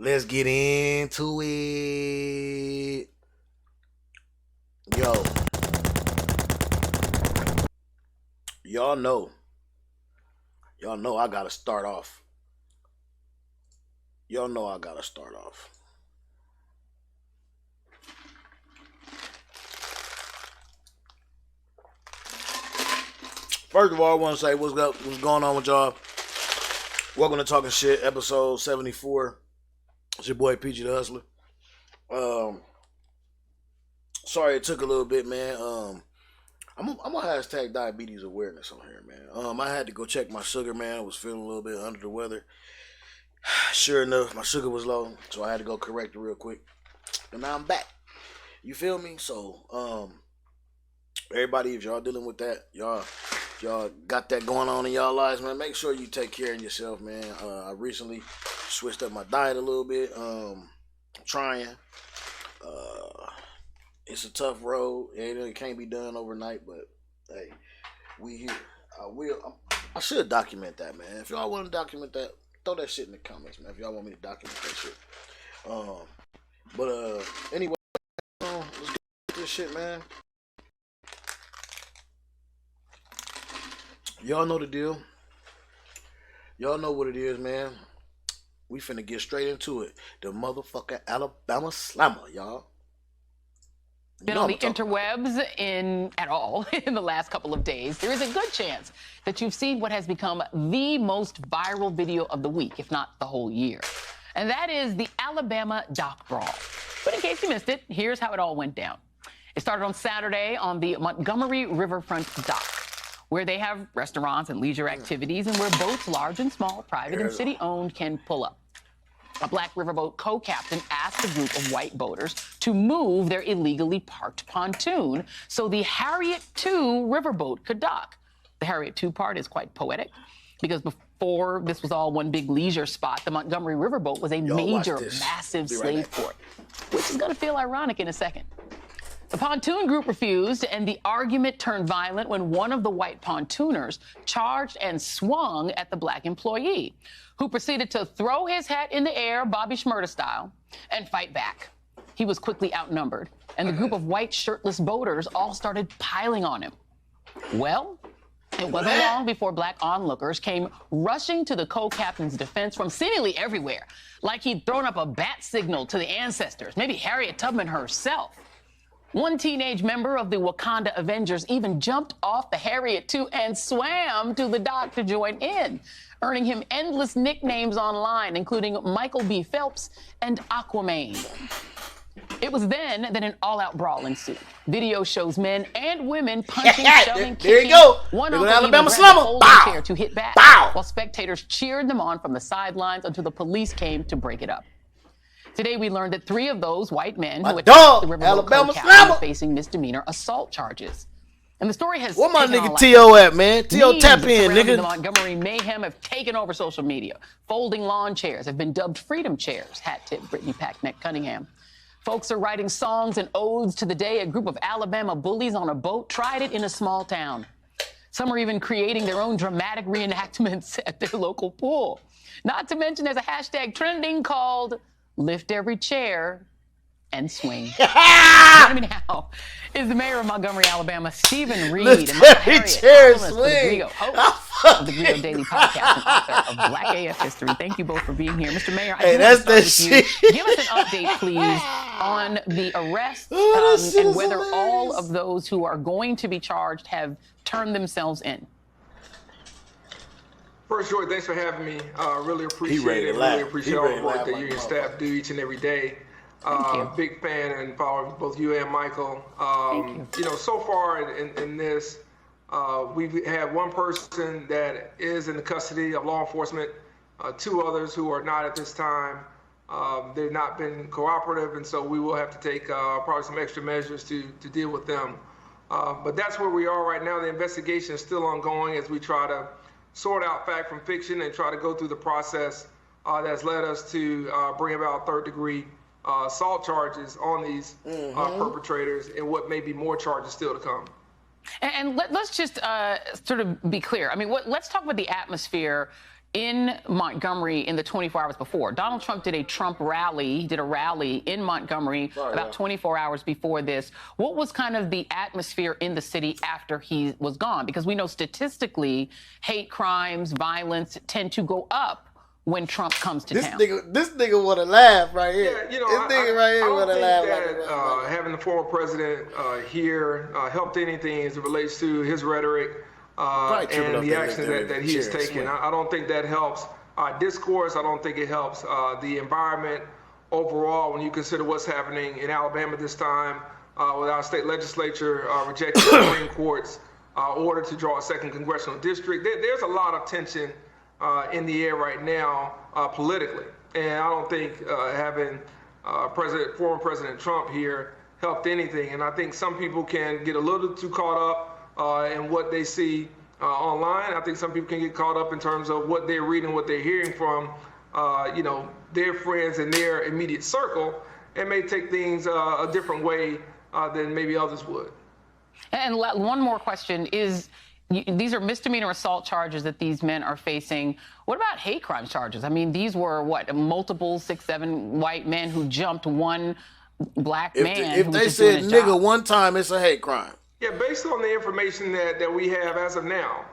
Let's get into it. Yo, y'all know. Y'all know I gotta start off. Y'all know I gotta start off. First of all, I want to say what's up, what's going on with y'all. Welcome to Talkin Shit, episode 74. It's your boy PG the Hustler. Sorry it took a little bit, man. I'm gonna hashtag diabetes awareness on here, man. I had to go check my sugar, man. I was feeling a little bit under the weather. Sure enough, my sugar was low, so I had to go correct it real quick. And now I'm back. You feel me? So, everybody, if y'all dealing with that, y'all got that going on in y'all lives, man, make sure you take care of yourself, man. I recently switched up my diet a little bit. I'm trying. It's a tough road. It can't be done overnight, but hey, we here. I should document that, man. If y'all want to document that, throw that shit in the comments, man. If y'all want me to document that shit. Anyway, let's get this shit, man. Y'all know the deal. Y'all know what it is, man. We finna get straight into it. The motherfucking Alabama Slamma, y'all. Been on the interwebs at all in the last couple of days. There is a good chance that you've seen what has become the most viral video of the week, if not the whole year. And that is the Alabama dock brawl. But in case you missed it, here's how it all went down. It started on Saturday on the Montgomery Riverfront dock, where they have restaurants and leisure activities and where boats, large and small, private and city-owned, can pull up. A black riverboat co-captain asked a group of white boaters to move their illegally parked pontoon so the Harriet II riverboat could dock. The Harriet II part is quite poetic because before this was all one big leisure spot, the Montgomery riverboat was a massive slave port, which is going to feel ironic in a second. The pontoon group refused, and the argument turned violent when one of the white pontooners charged and swung at the black employee, who proceeded to throw his hat in the air, Bobby Shmurda style, and fight back. He was quickly outnumbered, and the group of white shirtless boaters all started piling on him. Well, it wasn't long before black onlookers came rushing to the co-captain's defense from seemingly everywhere, like he'd thrown up a bat signal to the ancestors, maybe Harriet Tubman herself. One teenage member of the Wakanda Avengers even jumped off the Harriet II and swam to the dock to join in, earning him endless nicknames online, including Michael B. Phelps and Aquaman. It was then that an all-out brawl ensued. Video shows men and women punching, shoving, kicking. There you go. One of Alabama Slamma chair to hit back, while spectators cheered them on from the sidelines until the police came to break it up. Today, we learned that 3 of those white men who attacked the riverboat co-captain are facing misdemeanor assault charges. And the story has where my nigga T.O. at, man? T.O. tap in, nigga. The Montgomery mayhem have taken over social media. Folding lawn chairs have been dubbed freedom chairs, hat tip Brittany Packneck Cunningham. Folks are writing songs and odes to the day a group of Alabama bullies on a boat tried it in a small town. Some are even creating their own dramatic reenactments at their local pool. Not to mention there's a hashtag trending called Lift Every Chair and Swing. Joining me now is the mayor of Montgomery, Alabama, Stephen Reed. Lift every chair and swing. Host of the Griot Daily Podcast and author of Black AF History. Thank you both for being here. Mr. Mayor, I that's that shit. Give us an update, please, on the arrest and whether all of those who are going to be charged have turned themselves in. First, Joy, thanks for having me. Really appreciate it. Really appreciate all the work that you and your staff do each and every day. Big fan and follower of both you and Michael. You know, so far in this, we've had 1 person that is in the custody of law enforcement, 2 others who are not at this time. They've not been cooperative, and so we will have to take probably some extra measures to deal with them. But that's where we are right now. The investigation is still ongoing as we try to sort out fact from fiction and try to go through the process that's led us to bring about 3rd-degree assault charges on these perpetrators and what may be more charges still to come. And let's just sort of be clear. I mean, let's talk about the atmosphere in Montgomery in the 24 hours before. Donald Trump did a Trump rally. He did a rally in Montgomery about 24 hours before this. What was kind of the atmosphere in the city after he was gone? Because we know statistically, hate crimes, violence tend to go up when Trump comes to town. This nigga want to laugh right here. Yeah, you know, this nigga right here want to laugh. That, having the former president here helped anything as it relates to his rhetoric and the actions that he has taken. I don't think that helps discourse. I don't think it helps the environment overall when you consider what's happening in Alabama this time with our state legislature rejecting the Supreme Court's order to draw a second congressional district. There's a lot of tension in the air right now politically. And I don't think having former President Trump here helped anything. And I think some people can get a little too caught up in what they see online. I think some people can get caught up in terms of what they're reading, what they're hearing from, you know, their friends in their immediate circle, and may take things a different way than maybe others would. And one more question is, these are misdemeanor assault charges that these men are facing. What about hate crime charges? I mean, these were, what, multiple 6, 7 white men who jumped one black man. If they said nigga one time, it's a hate crime. Yeah, based on the information that we have as of now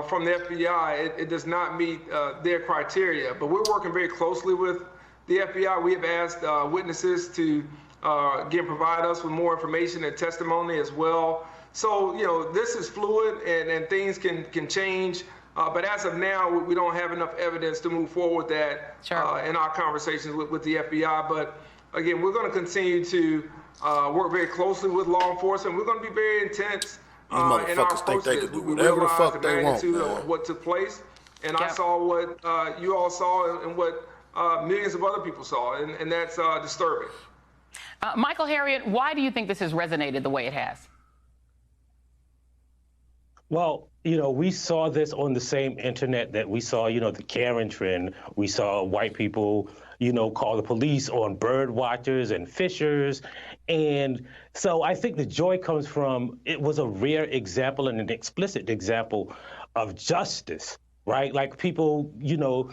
from the FBI, it does not meet their criteria. But we're working very closely with the FBI. We have asked witnesses to, again, provide us with more information and testimony as well. So, you know, this is fluid and things can change. But as of now, we don't have enough evidence to move forward with that in our conversations with the FBI. But again, we're going to continue to work very closely with law enforcement. We're going to be very intense in our approach. Think they can do whatever the fuck they want, man. Of what took place. And I saw what you all saw and what millions of other people saw. And that's disturbing. Michael Harriot, why do you think this has resonated the way it has? Well, you know, we saw this on the same internet that we saw, you know, the Karen trend. We saw white people, you know, call the police on bird watchers and fishers. And so I think the joy comes from, it was a rare example and an explicit example of justice, right? Like people, you know,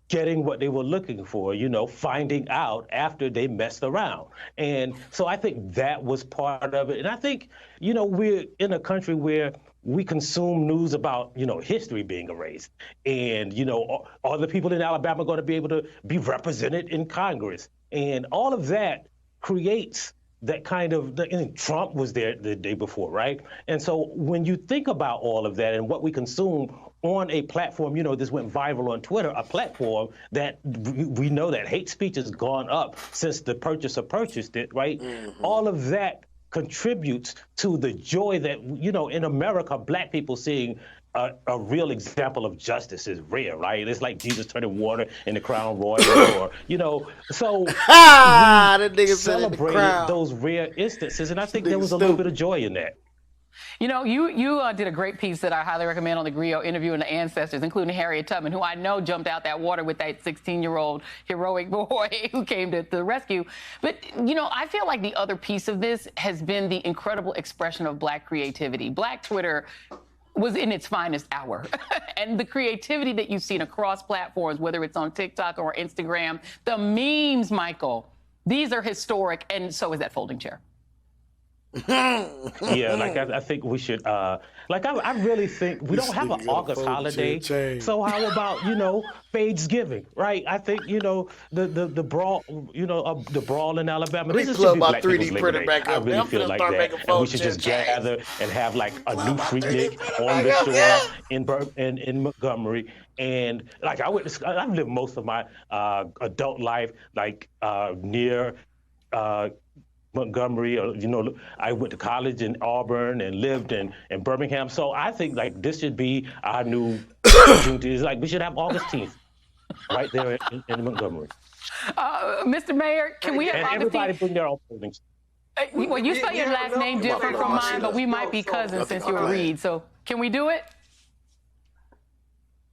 getting what they were looking for, you know, finding out after they messed around. And so I think that was part of it. And I think, you know, we're in a country where we consume news about, you know, history being erased. And, you know, are the people in Alabama going to be able to be represented in Congress? And all of that creates that kind of, and Trump was there the day before, right? And so when you think about all of that and what we consume on a platform, you know, this went viral on Twitter, a platform that we know that hate speech has gone up since the purchaser purchased it, right? Mm-hmm. All of that contributes to the joy that, you know, in America, black people seeing a real example of justice is rare, right? It's like Jesus turning water in the Crown Royal, or, you know, so we celebrated those rare instances, and I think there was a little bit of joy in that. You know, you did a great piece that I highly recommend on the Griot interviewing the ancestors, including Harriet Tubman, who I know jumped out that water with that 16-year-old heroic boy who came to the rescue. But, you know, I feel like the other piece of this has been the incredible expression of black creativity. Black Twitter was in its finest hour. And the creativity that you've seen across platforms, whether it's on TikTok or Instagram, the memes, Michael, these are historic, and so is that folding chair. Yeah, like I think we should, like I really think we don't have an August holiday. So how about, you know, Thanksgiving, right? I think, you know, the brawl, you know, the brawl in Alabama. This should be Black People's Labor Day. I really feel like that, and we should just gather and have like a new Freaknik on the shore in Montgomery. And like I've lived most of my adult life like near Montgomery, or, you know, I went to college in Auburn and lived in Birmingham. So I think like this should be our new Juneteenth. Like we should have August 10th right there in Montgomery. Mr. Mayor, can we have and August everybody 10th? bring their own buildings. Well, you spell your last name different from mine, but we might be cousins since you're a Reed. So can we do it?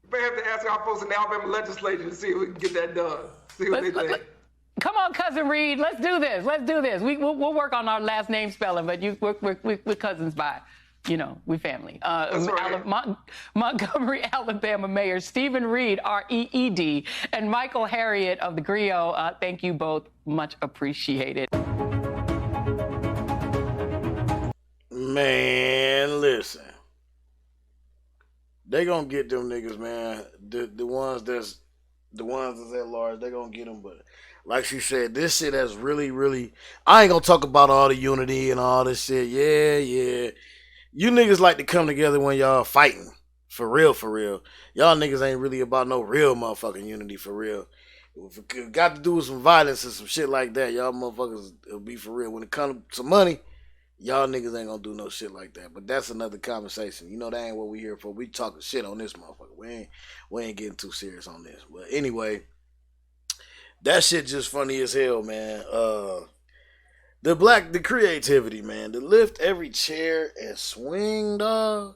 You may have to ask our folks in the Alabama legislature to see if we can get that done. See what they think. Come on, Cousin Reed. Let's do this. Let's do this. We'll work on our last name spelling, but we're cousins by You know, we family. Right. Montgomery, Alabama Mayor Stephen Reed, R-E-E-D, and Michael Harriot of the Griot. Thank you both. Much appreciated. Man, listen. They gonna get them niggas, man. The ones that's at large, they gonna get them. But like she said, this shit has really. I ain't gonna talk about all the unity and all this shit. Yeah. You niggas like to come together when y'all fighting. For real. Y'all niggas ain't really about no real motherfucking unity for real. If it got to do with some violence and some shit like that, y'all motherfuckers will be for real. When it comes to some money, y'all niggas ain't gonna do no shit like that. But that's another conversation. You know, that ain't what we here for. We talking shit on this motherfucker. We ain't getting too serious on this. But anyway, that shit just funny as hell, man. The creativity, man. To lift every chair and swing, dog.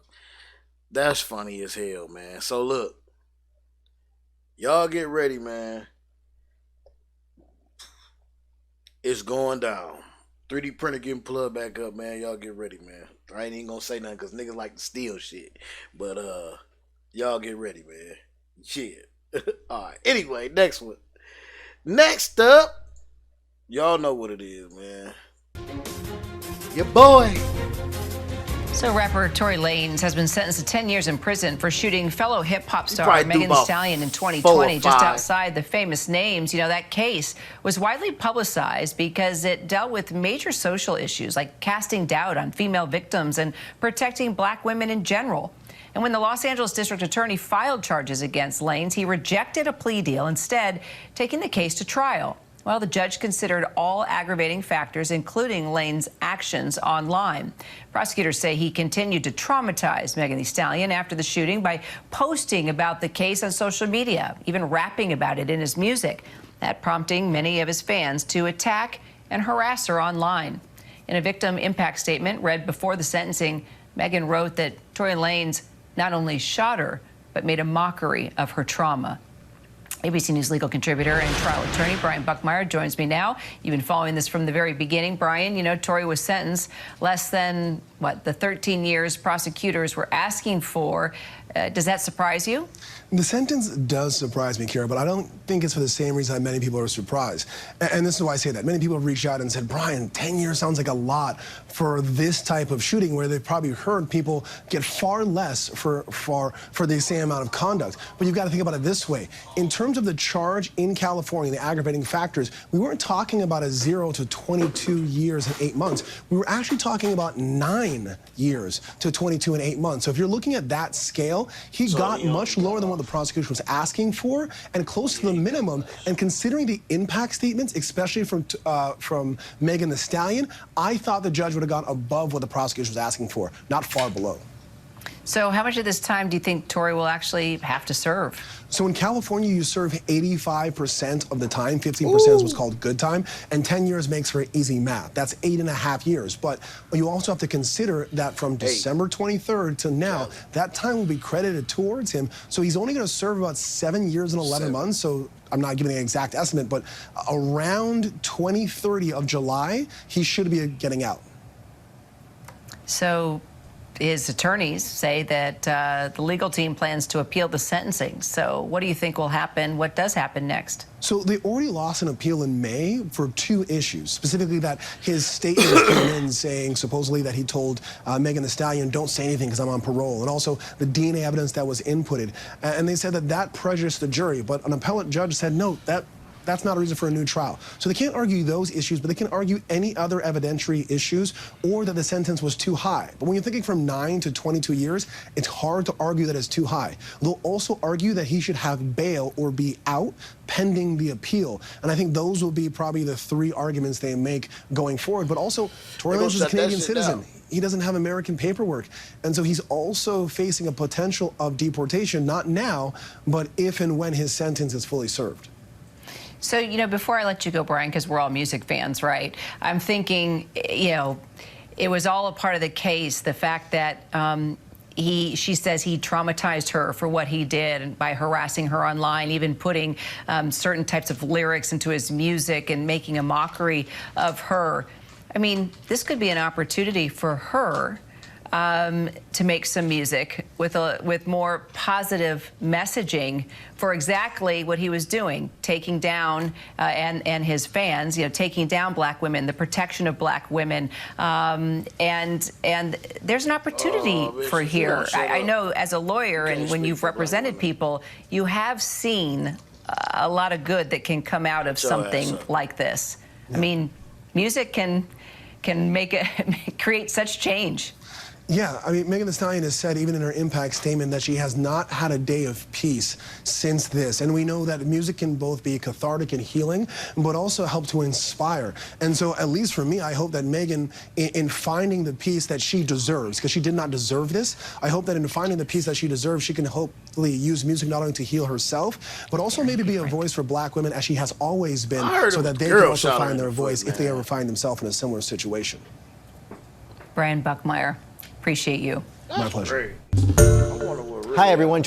That's funny as hell, man. So look, y'all get ready, man. It's going down. 3D printer getting plugged back up, man. Y'all get ready, man. I ain't even gonna say nothing because niggas like to steal shit. But y'all get ready, man. Shit. Alright. Anyway, next one. Next up, y'all know what it is, man. Your boy. So rapper Tory Lanez has been sentenced to 10 years in prison for shooting fellow hip-hop star Megan Thee Stallion in 2020, just outside the famous names. You know, that case was widely publicized because it dealt with major social issues like casting doubt on female victims and protecting black women in general. And when the Los Angeles district attorney filed charges against Lanez, he rejected a plea deal, instead taking the case to trial. Well, the judge considered all aggravating factors, including Lanez's actions online. Prosecutors say he continued to traumatize Megan Thee Stallion after the shooting by posting about the case on social media, even rapping about it in his music, that prompting many of his fans to attack and harass her online. In a victim impact statement read before the sentencing, Megan wrote that Tory Lanez not only shot her, but made a mockery of her trauma. ABC News legal contributor and trial attorney Brian Buckmeyer joins me now. You've been following this from the very beginning. Brian, you know, Tory was sentenced less than, the 13 years prosecutors were asking for. Does that surprise you? The sentence does surprise me, Kara, but I don't think it's for the same reason that many people are surprised. And this is why I say that. Many people have reached out and said, Brian, 10 years sounds like a lot for this type of shooting, where they've probably heard people get far less for the same amount of conduct. But you've got to think about it this way. In terms of the charge in California, the aggravating factors, we weren't talking about a 0 to 22 years and 8 months. We were actually talking about 9 years to 22 and 8 months. So if you're looking at that scale, he got much lower than what the prosecution was asking for, and close to the minimum. And considering the impact statements, especially from Megan Thee Stallion, I thought the judge would have gone above what the prosecution was asking for, not far below. So how much of this time do you think Tory will actually have to serve? So in California, you serve 85% of the time. 15% is what's called good time, and 10 years makes for easy math. That's 8.5 years. But you also have to consider that from December 23rd to now, that time will be credited towards him. So he's only going to serve about 7 years and 11 months. So I'm not giving an exact estimate, but around 2030 of July, he should be getting out. So his attorneys say that the legal team plans to appeal the sentencing. So what do you think will happen? What does happen next? So they already lost an appeal in May for 2 issues, specifically that his statement came in saying supposedly that he told Megan Thee Stallion, don't say anything because I'm on parole, and also the DNA evidence that was inputted. And they said that that prejudiced the jury, but an appellate judge said, no, that's not a reason for a new trial. So they can't argue those issues, but they can argue any other evidentiary issues or that the sentence was too high. But when you're thinking from 9 to 22 years, it's hard to argue that it's too high. They'll also argue that he should have bail or be out pending the appeal. And I think those will be probably the 3 arguments they make going forward. But also, Tory Lanez is a Canadian citizen. He doesn't have American paperwork. And so he's also facing a potential of deportation, not now, but if and when his sentence is fully served. So, you know, before I let you go, Brian, because we're all music fans, right? I'm thinking, you know, it was all a part of the case, the fact that she says he traumatized her for what he did and by harassing her online, even putting certain types of lyrics into his music and making a mockery of her. I mean, this could be an opportunity for her to make some music with more positive messaging for exactly what he was doing, taking down and his fans, taking down black women, the protection of black women, and there's an opportunity for here. I know as a lawyer and when you've represented people, you have seen a lot of good that can come out of something like this. I mean, music can create such change. Yeah, I mean, Megan Thee Stallion has said, even in her impact statement, that she has not had a day of peace since this. And we know that music can both be cathartic and healing, but also help to inspire. And so, at least for me, I hope that Megan, in finding the peace that she deserves, because she did not deserve this, I hope that in finding the peace that she deserves, she can hopefully use music not only to heal herself, but also maybe be a voice for black women, as she has always been, so that they can also find their voice if they ever find themselves in a similar situation. Brian Buckmeyer. Appreciate you. My pleasure. Hi, everyone.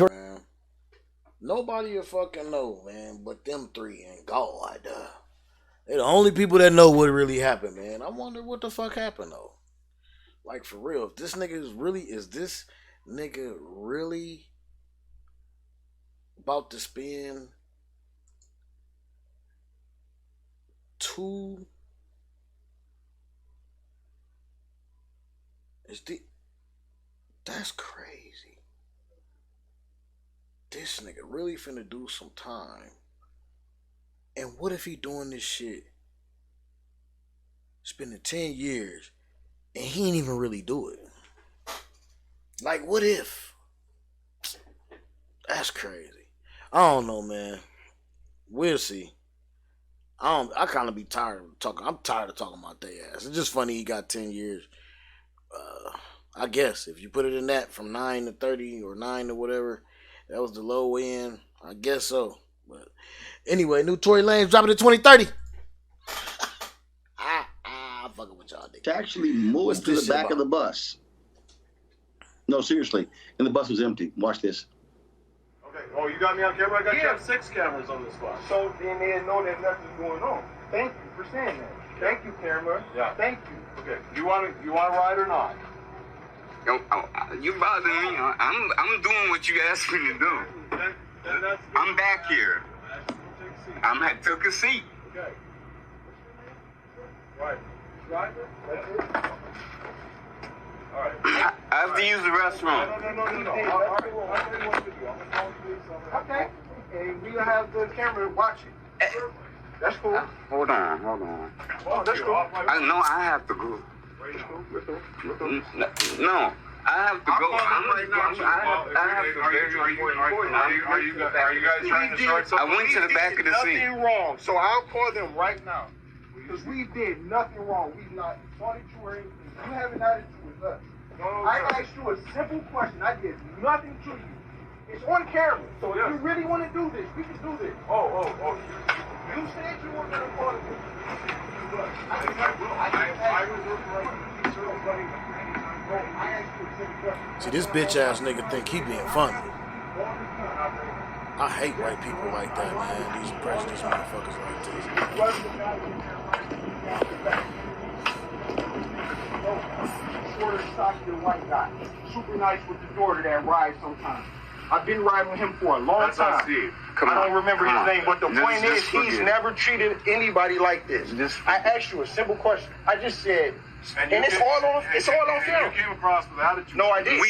Nobody will fucking know, man, but them three and God. They're the only people that know what really happened, man. I wonder what the fuck happened, though. Like, for real, if this nigga is this nigga really about to spend that's crazy. This nigga really finna do some time. And what if he doing this shit, spending 10 years, and he ain't even really do it? Like, what if? That's crazy. I don't know, man. We'll see. I kind of be tired of talking. I'm tired of talking about their ass. It's just funny he got 10 years. I guess if you put it in that from 9 to 30 or 9 to whatever, that was the low end. I guess so. But anyway, new Tory Lanez dropping in 2030. I'm fucking with y'all. To actually move to the back of the bus. No, seriously. And the bus was empty. Watch this. Okay. Oh, you got me on camera? You have 6 cameras on this spot. So then they know that nothing's going on. Thank you for saying that. Thank you, camera. Yeah. Thank you. Okay. You want to ride or not? You bother me. I'm doing what you asked me to do. I'm back here. I took a seat. Okay. Right. Driver? That's it? All right. I have to use the restroom. No. All right. I'll tell you what to do. I'm going to call the police. Okay. And we'll have the camera watching. That's cool. Hold on. Oh, that's cool. I have to go. No, I have to go. Are you guys trying to start something? I went to the back of the seat. Nothing wrong. So I'll call them right now. Because we did nothing wrong. We not fought you or anything. You have an attitude with us. I asked you a simple question. I did nothing to you. It's on camera. So if you really want to do this, we can do this. Oh. You said you were going to call it. See, this bitch ass nigga think he being funny. I hate white people like that, man. These prejudiced motherfuckers like this. Shorter, stockier white guy. Super nice with the daughter that rides sometimes. I've been riding with him for a long time. I don't remember his name, but the point is, he's never treated anybody like this. I asked you a simple question. I just said, and it's all on film. You came across with attitude. No, I didn't.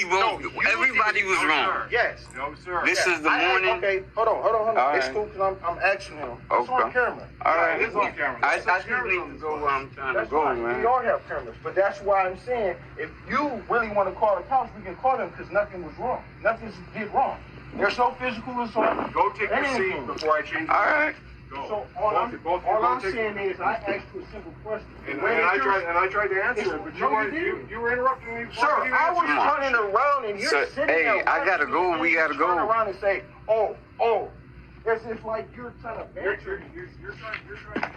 Everybody was wrong. Yes. No, sir. This is the morning. Okay, hold on. It's cool because I'm asking him. It's on camera. All right. It is on camera. I just need to go where I'm trying to go, man. We all have cameras, but that's why I'm saying, if you really want to call the cops, we can call them because nothing was wrong. Nothing did wrong. There's no physical assault. Go take your seat before I change. All right. Go. So all I'm saying is, I asked you a simple question. And I tried to answer it, but you were interrupting me. Sir, I was turning around and you're sitting there. Hey, I gotta go. We gotta go. Turn around and say, oh. It's like you're trying to banter. You're trying to do something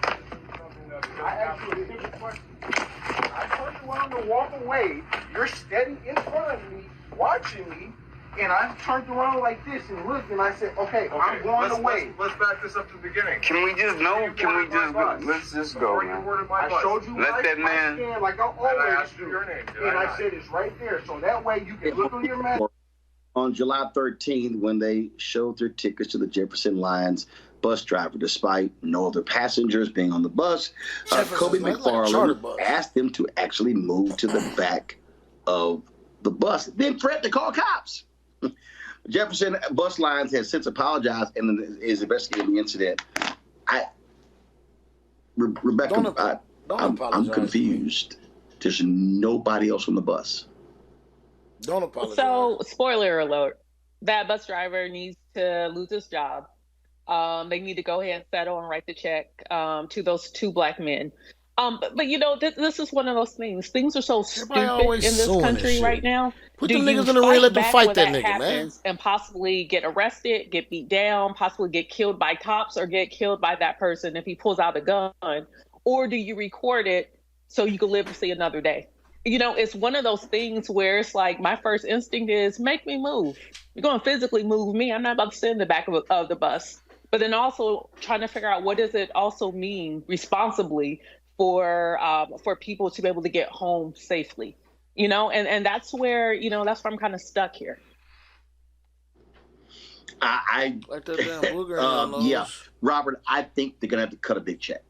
that I asked you a simple question. I turned around to walk away. You're steady in front of me, watching me, And I turned around like this and looked, and I said, okay, I'm going away. Let's back this up to the beginning. Can we just go? Let's just go, man. I showed you Let that man. Like I always asked you your name. And I said it's right there. So that way you can look on your map. On July 13th, when they showed their tickets to the Jefferson Lions bus driver, despite no other passengers being on the bus, Kobe McFarland asked them to actually move to the back of the bus, then threatened to call cops. Jefferson Bus Lines has since apologized and is investigating the incident. Rebecca, I'm confused. There's nobody else on the bus. Don't apologize. So, spoiler alert: that bus driver needs to lose his job. They need to go ahead and settle and write the check to those 2 black men. But you know, this is one of those things. Things are so stupid in this country right now. Put them niggas in the ring, let them fight that nigga, man. And possibly get arrested, get beat down, possibly get killed by cops or get killed by that person if he pulls out a gun? Or do you record it so you can live to see another day? You know, it's one of those things where it's like my first instinct is make me move. You're going to physically move me. I'm not about to sit in the back of the bus. But then also trying to figure out what does it also mean responsibly for people to be able to get home safely, you know, and that's where, you know, that's where I'm kind of stuck here. I like that damn booger yeah, Robert, I think they're gonna have to cut a big check.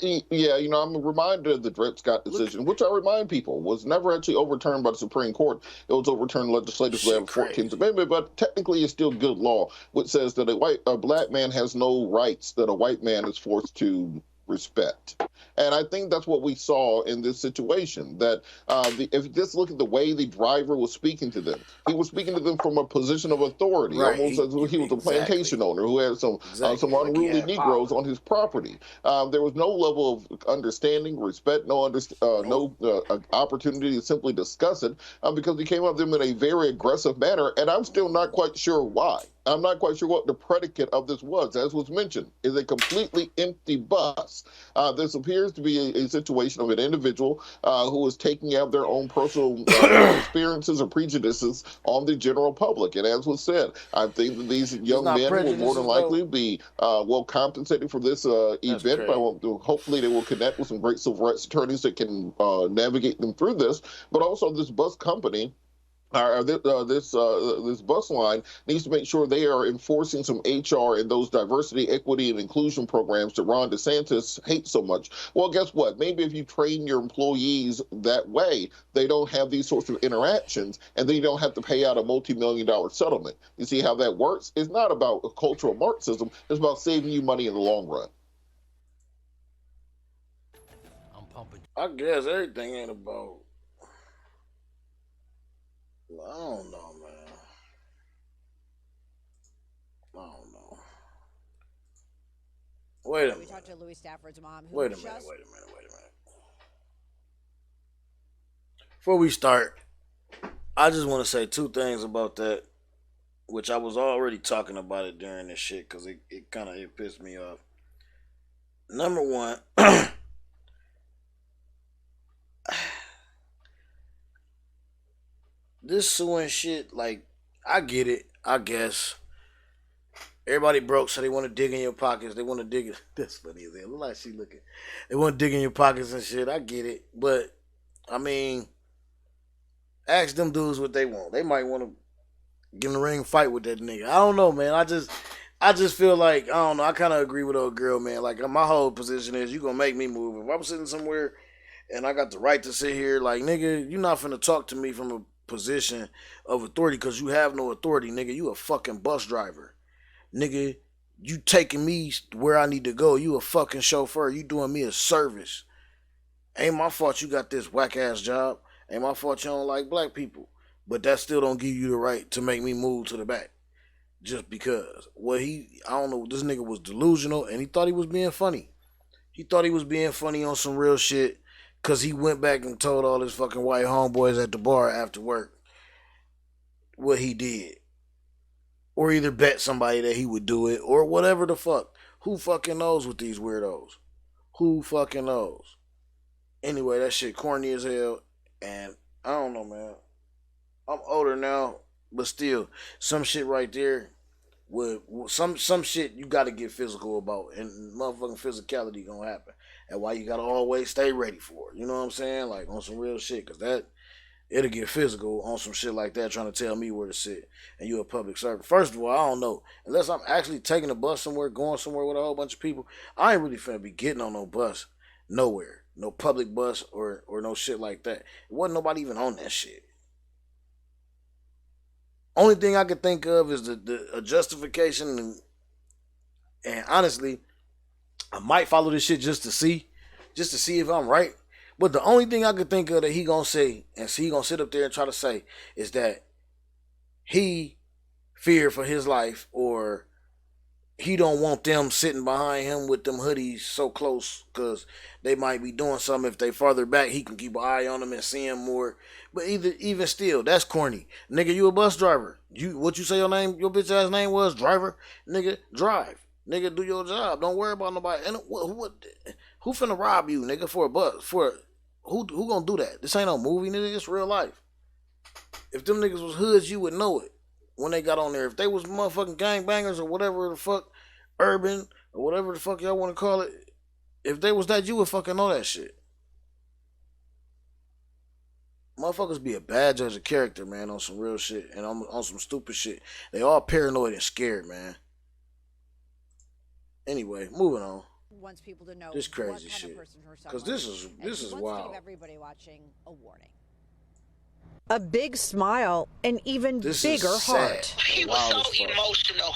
Yeah, you know, I'm reminded of the Dred Scott decision, which I remind people was never actually overturned by the Supreme Court. It was overturned legislatively by the 14th Amendment, but technically it's still good law, which says that a black man has no rights that a white man is forced to respect. And I think that's what we saw in this situation, that if you just look at the way the driver was speaking to them, he was speaking to them from a position of authority, almost as if he was a plantation owner who had some unruly Negroes on his property. There was no level of understanding, respect, no opportunity to simply discuss it because he came up to them in a very aggressive manner, and I'm still not quite sure why. I'm not quite sure what the predicate of this was. As was mentioned, is a completely empty bus. This appears to be a situation of an individual who is taking out their own personal experiences or prejudices on the general public. And as was said, I think that these young men will more than likely be well compensated for this event. Hopefully they will connect with some great civil rights attorneys that can navigate them through this. But also this bus company, this bus line needs to make sure they are enforcing some HR and those diversity, equity, and inclusion programs that Ron DeSantis hates so much. Well, guess what? Maybe if you train your employees that way, they don't have these sorts of interactions, and then you don't have to pay out a multi-million-dollar settlement. You see how that works? It's not about cultural Marxism. It's about saving you money in the long run. I guess everything ain't about. I don't know, man. I don't know. Wait a minute. We talked to Louis Stafford's mom. Wait a minute. Before we start, I just want to say 2 things about that, which I was already talking about it during this shit because it kind of pissed me off. Number one, this suing shit, like, I get it, I guess. Everybody broke, so they want to dig in your pockets. They want to dig it. That's funny as hell. Look like she looking. They want to dig in your pockets and shit. I get it. But, I mean, ask them dudes what they want. They might want to get in the ring and fight with that nigga. I don't know, man. I just feel like, I don't know. I kind of agree with old girl, man. Like, my whole position is you going to make me move. If I'm sitting somewhere and I got the right to sit here, like, nigga, you're not finna talk to me from a position of authority because you have no authority, nigga. You a fucking bus driver. Nigga, you taking me where I need to go. You a fucking chauffeur. You doing me a service. Ain't my fault you got this whack ass job. Ain't my fault you don't like black people. But that still don't give you the right to make me move to the back. Just because. Well, I don't know, this nigga was delusional and he thought he was being funny. He thought he was being funny on some real shit because he went back and told all his fucking white homeboys at the bar after work what he did. Or either bet somebody that he would do it, or whatever the fuck. Who fucking knows with these weirdos? Who fucking knows? Anyway, that shit corny as hell, and I don't know, man. I'm older now, But still, some shit right there, with some shit you got to get physical about, and motherfucking physicality gonna happen. And why you gotta always stay ready for it. You know what I'm saying? Like on some real shit, cause that it'll get physical on some shit like that, trying to tell me where to sit, and you a public servant. First of all, I don't know. Unless I'm actually taking a bus somewhere, going somewhere with a whole bunch of people, I ain't really finna be getting on no bus nowhere. No public bus or no shit like that. It wasn't nobody even on that shit. Only thing I could think of is the justification, and honestly, I might follow this shit just to see if I'm right. But the only thing I could think of that he gonna say, and he gonna sit up there and try to say, is that he feared for his life, or he don't want them sitting behind him with them hoodies so close, because they might be doing something. If they farther back, he can keep an eye on them and see them more. But even still, that's corny. Nigga, you a bus driver. What you say your bitch ass name was? Driver? Nigga, drive. Nigga, do your job. Don't worry about nobody. And who finna rob you, nigga, for a bus? Who gonna do that? This ain't no movie, nigga. It's real life. If them niggas was hoods, you would know it when they got on there. If they was motherfucking gangbangers or whatever the fuck, urban or whatever the fuck y'all want to call it, if they was that, you would fucking know that shit. Motherfuckers be a bad judge of character, man, on some real shit and on some stupid shit. They all paranoid and scared, man. Anyway, moving on. Wants people to know this crazy what kind shit. Of person her son Because this is wild. To give everybody watching a warning. A big smile, an even bigger heart. He was so emotional.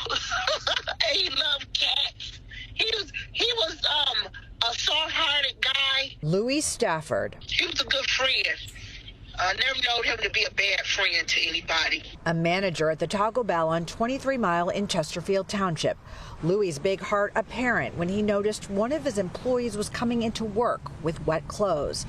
He loved cats. He was a soft-hearted guy. Louis Stafford. He was a good friend. I never known him to be a bad friend to anybody. A manager at the Taco Bell on 23 Mile in Chesterfield Township. Louis' big heart apparent when he noticed one of his employees was coming into work with wet clothes.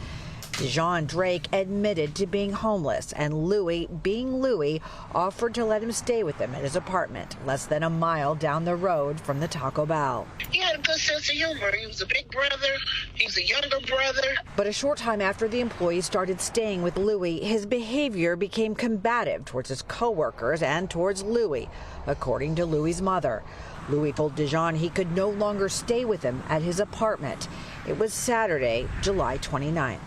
Dijon Drake admitted to being homeless, and Louis, being Louis, offered to let him stay with him at his apartment, less than a mile down the road from the Taco Bell. He had a good sense of humor. He was a big brother. He was a younger brother. But a short time after the employee started staying with Louis, his behavior became combative towards his coworkers and towards Louis, according to Louis' mother. Louis told Dijon he could no longer stay with him at his apartment. It was Saturday, July 29th.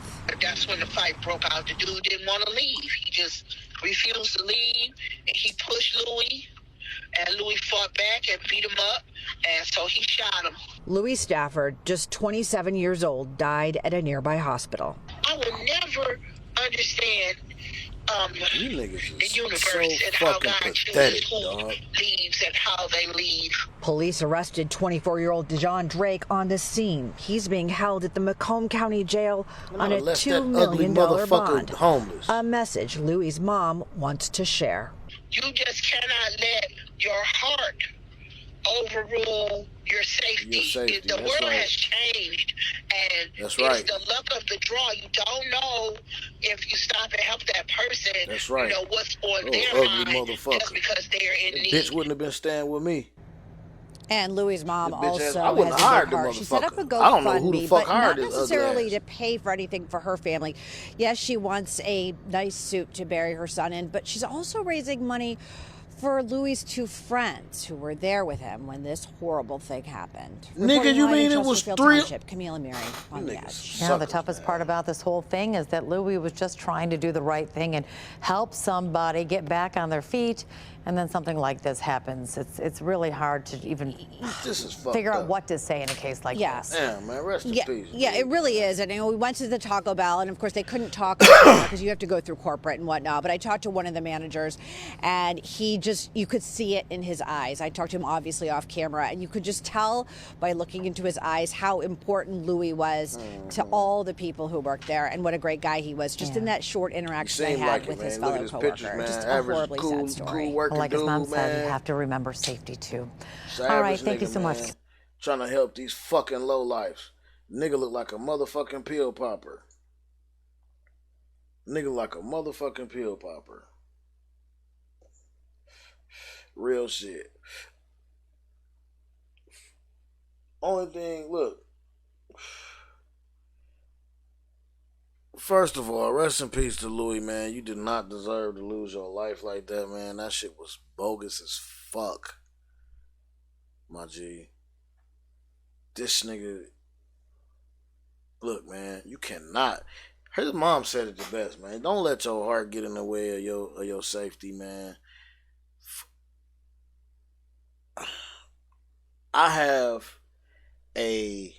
That's when the fight broke out. The dude didn't want to leave. He just refused to leave, and he pushed Louis, and Louis fought back and beat him up, and so he shot him. Louis Stafford, just 27 years old, died at a nearby hospital. I will never understand you niggas the universe so and how God pathetic, chooses who leaves and how they leave. Police arrested 24-year-old Dijon Drake on the scene. He's being held at the Macomb County Jail on a $2 million bond. Homeless. A message Louis' mom wants to share. You just cannot let your heart overrule your safety. The world has changed, and it's the luck of the draw. You don't know if you stop and help that person. That's right. You know what's on their mind just because they're in need. Bitch wouldn't have been staying with me. And Louis' mom also has I wouldn't have hired the heart. She set up a I don't know who the GoFundMe, fuck but hired not this necessarily to pay for anything for her family. Yes, she wants a nice suit to bury her son in, but she's also raising money for Louis' two friends who were there with him when this horrible thing happened. Nigga, you mean it was three? Camille and Mary on the edge. You know, the toughest part about this whole thing is that Louis was just trying to do the right thing and help somebody get back on their feet, and then something like this happens. It's really hard to even figure out what to say in a case like this. Yeah, man, rest in peace. Yeah, it really is. And we went to the Taco Bell, and of course they couldn't talk because you have to go through corporate and whatnot. But I talked to one of the managers, and you could see it in his eyes. I talked to him obviously off camera, and you could just tell by looking into his eyes how important Louis was to all the people who worked there, and what a great guy he was. Just in that short interaction I had with his fellow coworker. Just a horribly sad story. Like his mom said, you have to remember safety too. All right, thank you so much. Trying to help these fucking lowlifes. Nigga look like a motherfucking pill popper. Nigga like a motherfucking pill popper. Real shit. Only thing, look. First of all, rest in peace to Louis, man. You did not deserve to lose your life like that, man. That shit was bogus as fuck. My G. This nigga. Look, man, you cannot. His mom said it the best, man. Don't let your heart get in the way of your safety, man. I have a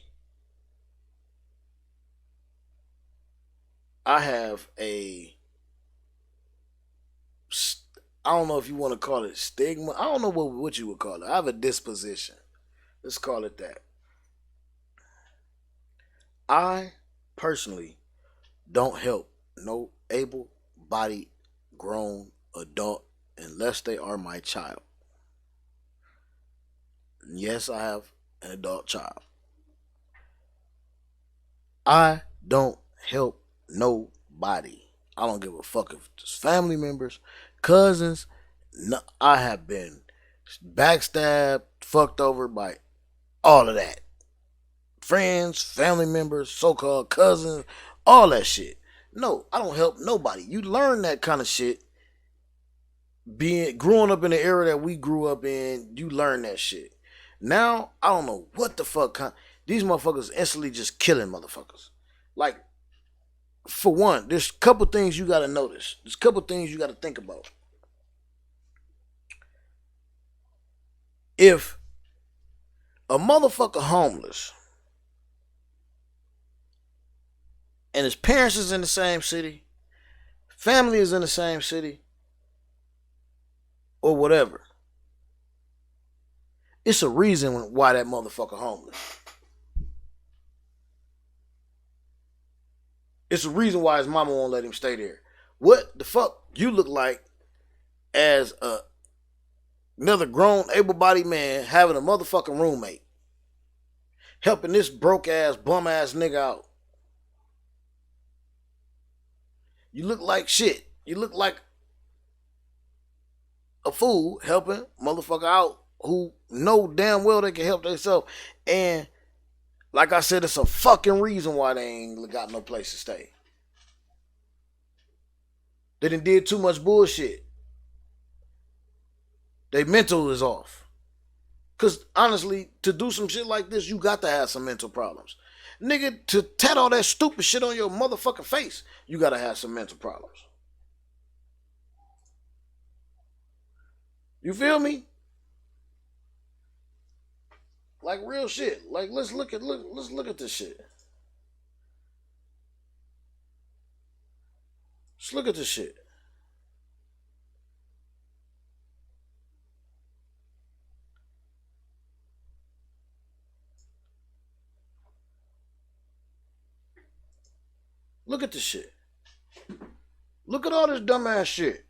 I don't know if you want to call it stigma. I don't know what you would call it. I have a disposition. Let's call it that. I personally don't help no able-bodied grown adult unless they are my child. Yes, I have an adult child. I don't help nobody. I don't give a fuck if it's family members, cousins. No, I have been backstabbed, fucked over by all of that. Friends, family members, so-called cousins, all that shit. No, I don't help nobody. You learn that kind of shit growing up in the era that we grew up in. You learn that shit. Now, I don't know what the fuck. These motherfuckers instantly just killing motherfuckers. Like, for one, there's a couple things you got to notice. There's a couple things you got to think about. If a motherfucker homeless and his parents is in the same city, family is in the same city, or whatever, it's a reason why that motherfucker homeless. It's a reason why his mama won't let him stay there. What the fuck you look like as another grown, able-bodied man having a motherfucking roommate, helping this broke-ass, bum-ass nigga out? You look like shit. You look like a fool helping motherfucker out who know damn well they can help themselves. And like I said, it's a fucking reason why they ain't got no place to stay. They done did too much bullshit. They mental is off. Because honestly, to do some shit like this, you got to have some mental problems. Nigga, to tat all that stupid shit on your motherfucking face, you got to have some mental problems. You feel me? Like real shit. Like let's look at this shit. Let's look at this shit. Look at this shit. Look at all this dumbass shit.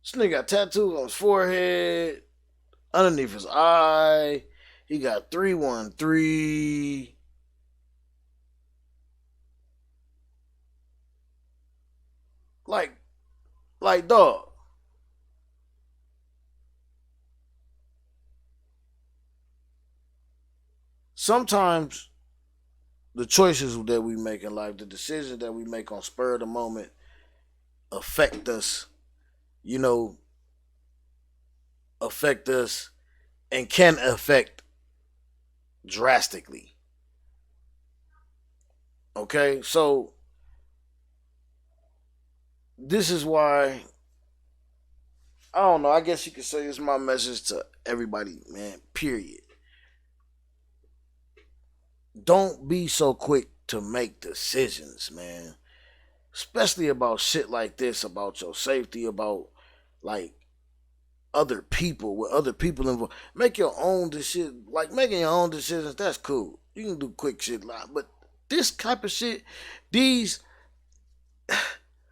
This nigga got tattoos on his forehead, underneath his eye. He got 313. Like dog. Sometimes the choices that we make in life, the decisions that we make on spur of the moment affect us, and can affect drastically. Okay, so this is why, I don't know, I guess you could say it's my message to everybody, man, period. Don't be so quick to make decisions, man. Especially about shit like this, about your safety, about like other people, with other people involved. Make your own decisions. Like making your own decisions, that's cool. You can do quick shit, but this type of shit,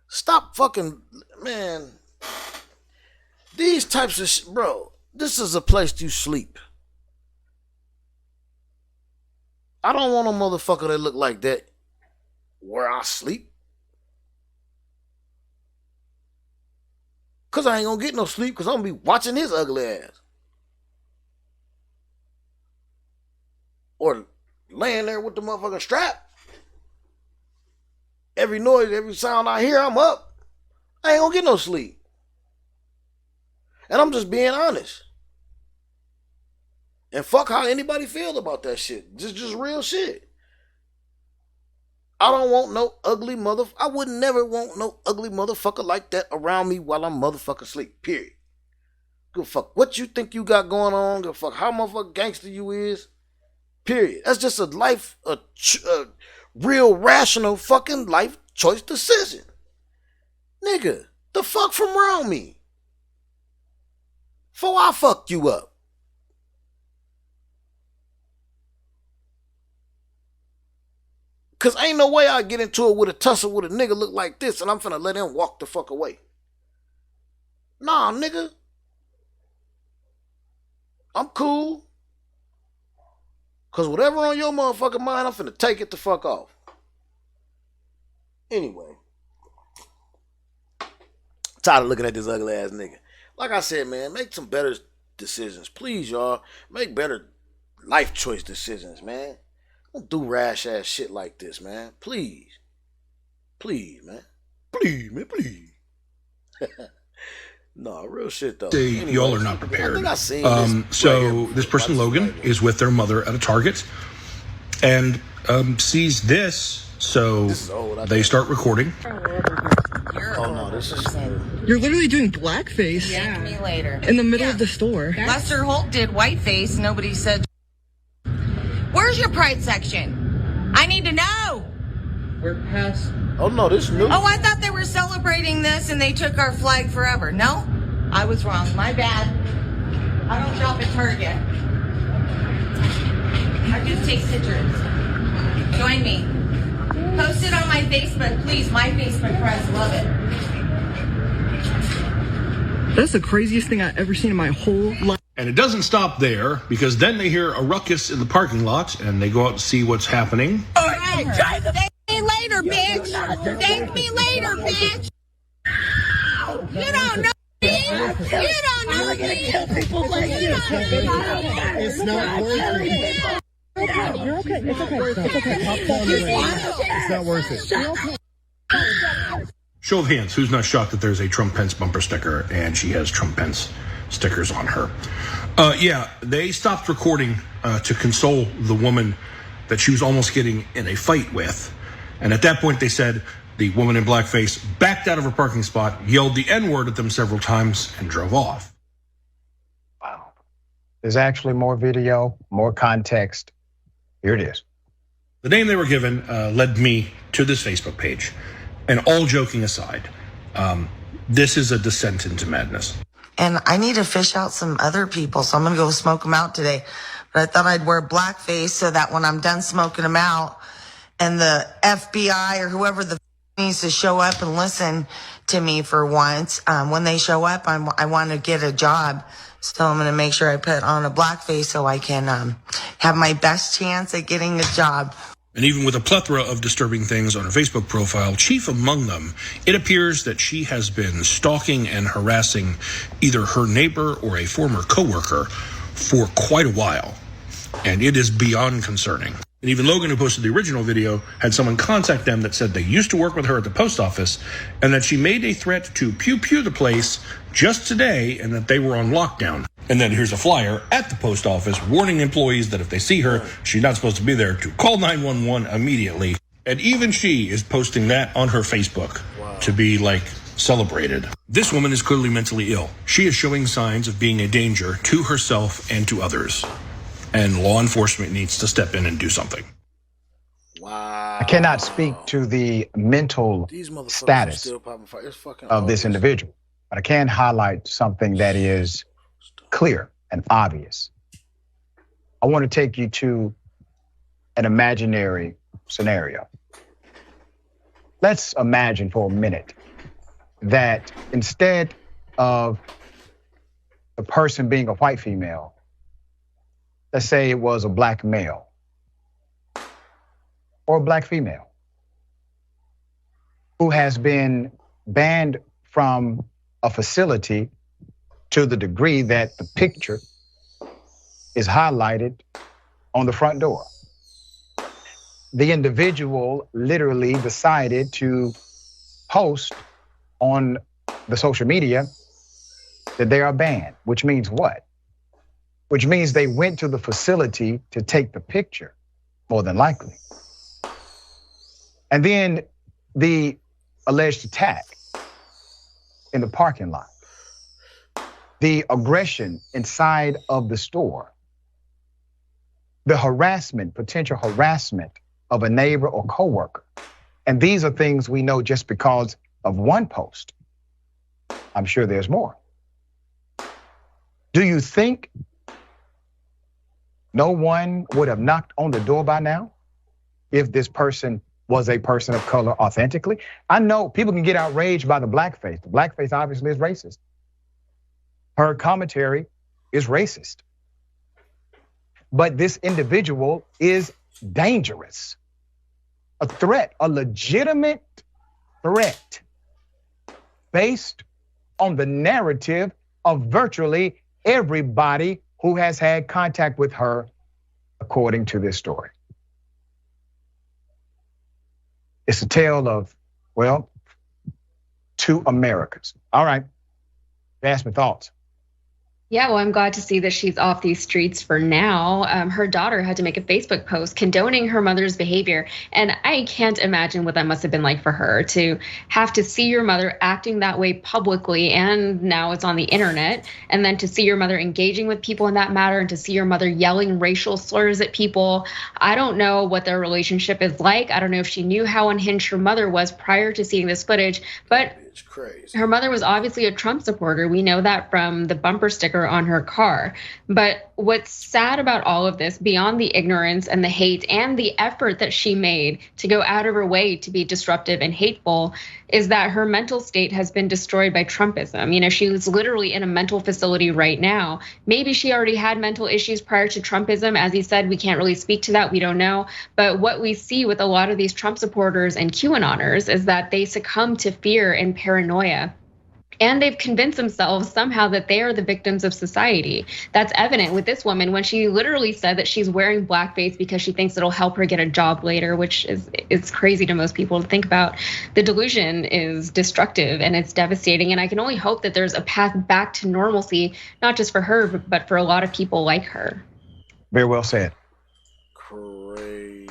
stop fucking, man. These types of shit, bro. This is a place you sleep. I don't want a motherfucker that look like that where I sleep. Because I ain't going to get no sleep because I'm going to be watching his ugly ass. Or laying there with the motherfucking strap. Every noise, every sound I hear, I'm up. I ain't gonna get no sleep. And I'm just being honest. And fuck how anybody feels about that shit. Just real shit. I don't want no ugly I would never want no ugly motherfucker like that around me while I'm motherfucking asleep. Period. Good fuck what you think you got going on. Good fuck how motherfucking gangster you is. Period. That's just a real rational fucking life choice decision. Nigga, the fuck from around me? Before I fuck you up. Cause ain't no way I get into it with a tussle with a nigga look like this and I'm finna let him walk the fuck away. Nah, nigga. I'm cool. Cause whatever on your motherfucking mind, I'm finna take it the fuck off. Anyway. Tired of looking at this ugly ass nigga. Like I said, man, make some better decisions. Please, y'all. Make better life choice decisions, man. Don't do rash ass shit like this, man. Please. Please, man. Please, man, please. No, real shit though. Anyway, y'all are not prepared. I think I seen this this person, Logan, is with their mother at a Target and sees this, so they start recording. Oh no, this is. You're literally doing blackface. Yeah. Thank me later. In the middle of the store. Lester Holt did whiteface. Nobody said. Where's your pride section? I need to know. We're past. Oh no, this is new. Oh, I thought they were celebrating this and they took our flag forever. No, I was wrong. My bad. I don't shop at Target. I just take pictures. Join me. Post it on my Facebook, please. My Facebook friends love it. That's the craziest thing I've ever seen in my whole life. And it doesn't stop there, because then they hear a ruckus in the parking lot and they go out to see what's happening. All right, thank me later, bitch. Thank me later, bitch. You don't know me. You don't know me. It's not worth it. You're okay. It's okay. It's not worth it. Show of hands, who's not shocked that there's a Trump Pence bumper sticker and she has Trump Pence stickers on her? Yeah, they stopped recording to console the woman that she was almost getting in a fight with. And at that point, they said the woman in blackface backed out of her parking spot, yelled the N-word at them several times, and drove off. Wow. There's actually more video, more context. Here it is. The name they were given led me to this Facebook page. And all joking aside, this is a descent into madness. And I need to fish out some other people, so I'm going to go smoke them out today. But I thought I'd wear blackface so that when I'm done smoking them out and the FBI or whoever the needs to show up and listen to me for once, when they show up, I want to get a job. So I'm going to make sure I put on a blackface so I can have my best chance at getting a job. And even with a plethora of disturbing things on her Facebook profile, chief among them, it appears that she has been stalking and harassing either her neighbor or a former coworker for quite a while. And it is beyond concerning. And even Logan, who posted the original video, had someone contact them that said they used to work with her at the post office and that she made a threat to pew-pew the place just today and that they were on lockdown. And then here's a flyer at the post office warning employees that if they see her, she's not supposed to be there, to call 911 immediately. And even she is posting that on her Facebook to be like celebrated. This woman is clearly mentally ill. She is showing signs of being a danger to herself and to others. And law enforcement needs to step in and do something. Wow. I cannot speak to the mental status of this individual, but I can highlight something that is clear and obvious. I want to take you to an imaginary scenario. Let's imagine for a minute that instead of the person being a white female, let's say it was a black male or a black female who has been banned from a facility to the degree that the picture is highlighted on the front door. the individual literally decided to post on the social media that they are banned, which means what? Which means they went to the facility to take the picture, more than likely. And then the alleged attack in the parking lot, the aggression inside of the store, the harassment, potential harassment of a neighbor or coworker. And these are things we know just because of one post. I'm sure there's more. Do you think no one would have knocked on the door by now if this person was a person of color authentically? I know people can get outraged by the blackface. The blackface obviously is racist. Her commentary is racist. But this individual is dangerous. A threat, a legitimate threat based on the narrative of virtually everybody who has had contact with her, according to this story. It's a tale of, well, two Americas. All right, ask me thoughts. Yeah, well, I'm glad to see that she's off these streets for now. Her daughter had to make a Facebook post condoning her mother's behavior. And I can't imagine what that must have been like for her to have to see your mother acting that way publicly. And now it's on the internet. And then to see your mother engaging with people in that matter and to see your mother yelling racial slurs at people. I don't know what their relationship is like. I don't know if she knew how unhinged her mother was prior to seeing this footage, but her mother was obviously a Trump supporter. We know that from the bumper sticker on her car. But what's sad about all of this, beyond the ignorance and the hate and the effort that she made to go out of her way to be disruptive and hateful, is that her mental state has been destroyed by Trumpism. You know, she was literally in a mental facility right now. Maybe she already had mental issues prior to Trumpism. As he said, we can't really speak to that. We don't know. But what we see with a lot of these Trump supporters and QAnoners is that they succumb to fear and paranoia. And they've convinced themselves somehow that they are the victims of society. That's evident with this woman when she literally said that she's wearing blackface because she thinks it'll help her get a job later, which is crazy to most people to think about. The delusion is destructive and it's devastating. And I can only hope that there's a path back to normalcy, not just for her, but for a lot of people like her. Very well said. Crazy.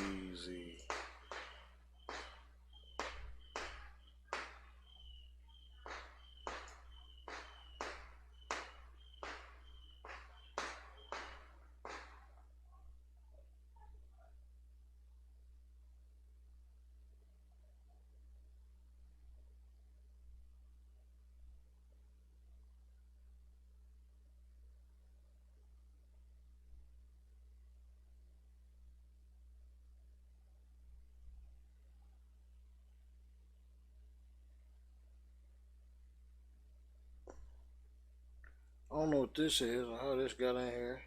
I don't know what this is or how this got in here.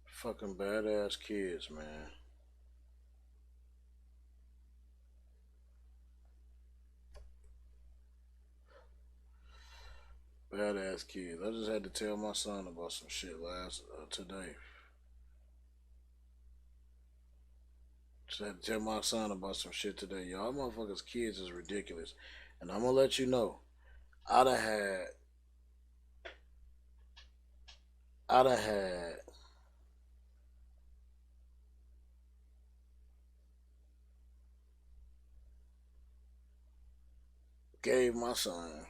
Fucking badass kids, man. Badass kids. I just had to tell my son about some shit today. Just had to tell my son about some shit today. Y'all motherfuckers kids is ridiculous. And I'm gonna let you know, I'd have had gave my son,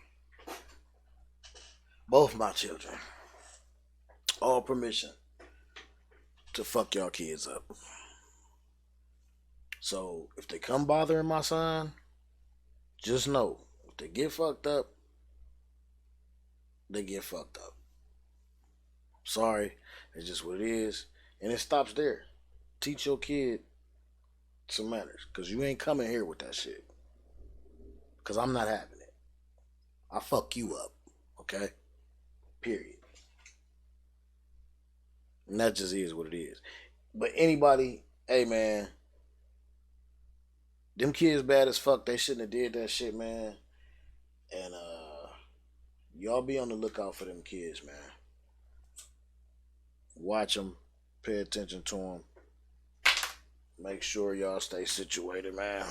both my children, all permission to fuck y'all kids up. So if they come bothering my son, just know, if they get fucked up, they get fucked up. Sorry, it's just what it is. And it stops there. Teach your kid some manners, because you ain't coming here with that shit. Because I'm not having it. I'll fuck you up, okay? Period. And that just is what it is. But anybody, hey man, them kids bad as fuck. They shouldn't have did that shit, man. And Y'all be on the lookout for them kids, man. Watch them. Pay attention to them. Make sure y'all stay situated, man.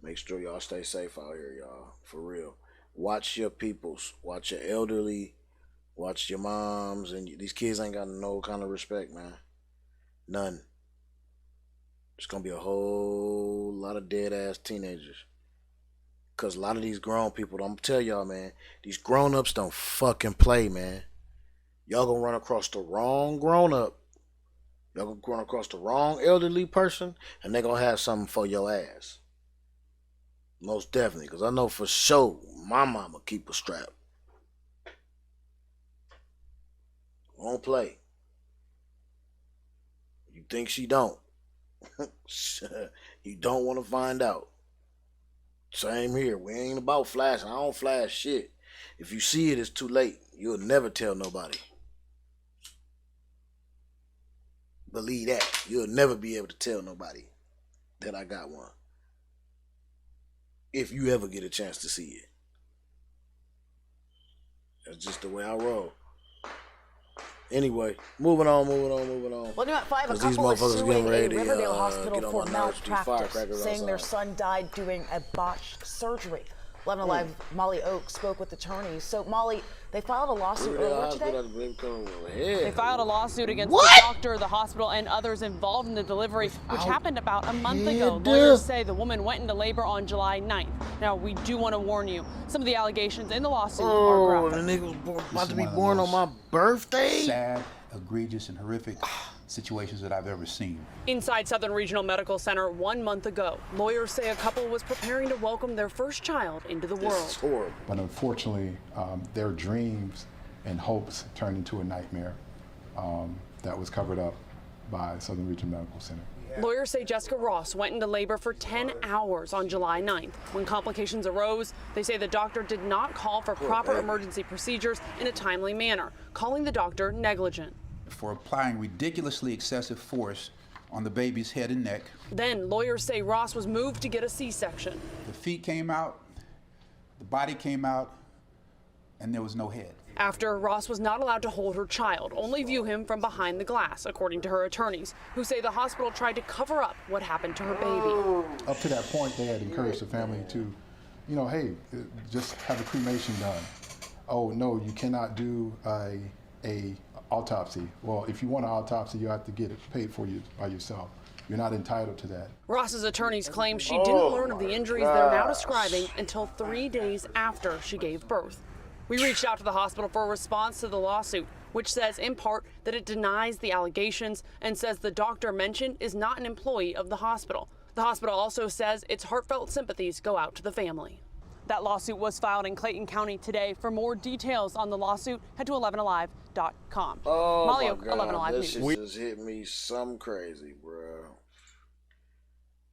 Make sure y'all stay safe out here, y'all. For real. Watch your peoples. Watch your elderly. Watch your moms. And these kids ain't got no kind of respect, man. None. There's going to be a whole lot of dead-ass teenagers. Because a lot of these grown people, I'm going to tell y'all, man, these grown-ups don't fucking play, man. Y'all going to run across the wrong grown-up. Y'all going to run across the wrong elderly person, and they're going to have something for your ass. Most definitely, because I know for sure my mama keep a strap. Won't play. You think she don't? You don't want to find out. Same here. We ain't about flashing. I don't flash shit. If you see it, it's too late. You'll never tell nobody. Believe that. You'll never be able to tell nobody that I got one. If you ever get a chance to see it. That's just the way I roll. Anyway, moving on. Well, at 5, a couple is suing a Riverdale hospital for malpractice, saying their son died doing a botched surgery. 11 Alive Molly Oak spoke with attorneys. So, Molly, they filed a lawsuit earlier today. They filed a lawsuit against the doctor, the hospital, and others involved in the delivery, which happened about a month ago. Lawyers say the woman went into labor on July 9th. Now, we do want to warn you, some of the allegations in the lawsuit are graphic. The nigga was about to be born on my birthday? Sad, egregious, and horrific situations that I've ever seen. Inside Southern Regional Medical Center 1 month ago, lawyers say a couple was preparing to welcome their first child into the world. This is horrible. But unfortunately, their dreams and hopes turned into a nightmare that was covered up by Southern Regional Medical Center. Lawyers say Jessica Ross went into labor for 10 hours on July 9th. When complications arose, they say the doctor did not call for proper emergency procedures in a timely manner, calling the doctor negligent. For applying ridiculously excessive force on the baby's head and neck. Then lawyers say Ross was moved to get a C-section. The feet came out, the body came out, and there was no head. After, Ross was not allowed to hold her child, only view him from behind the glass, according to her attorneys, who say the hospital tried to cover up what happened to her baby. Up to that point, they had encouraged the family to, hey, just have a cremation done. Oh, no, you cannot do a autopsy. Well, if you want an autopsy, you have to get it paid for you by yourself. You're not entitled to that. Ross's attorneys claim she didn't learn of the injuries they're now describing until 3 days after she gave birth. We reached out to the hospital for a response to the lawsuit, which says in part that it denies the allegations and says the doctor mentioned is not an employee of the hospital. The hospital also says its heartfelt sympathies go out to the family. That lawsuit was filed in Clayton County today. For more details on the lawsuit, head to 11alive.com. Oh, Molly my Oak, God. 11 Alive This News. shit just hit me some crazy, bro.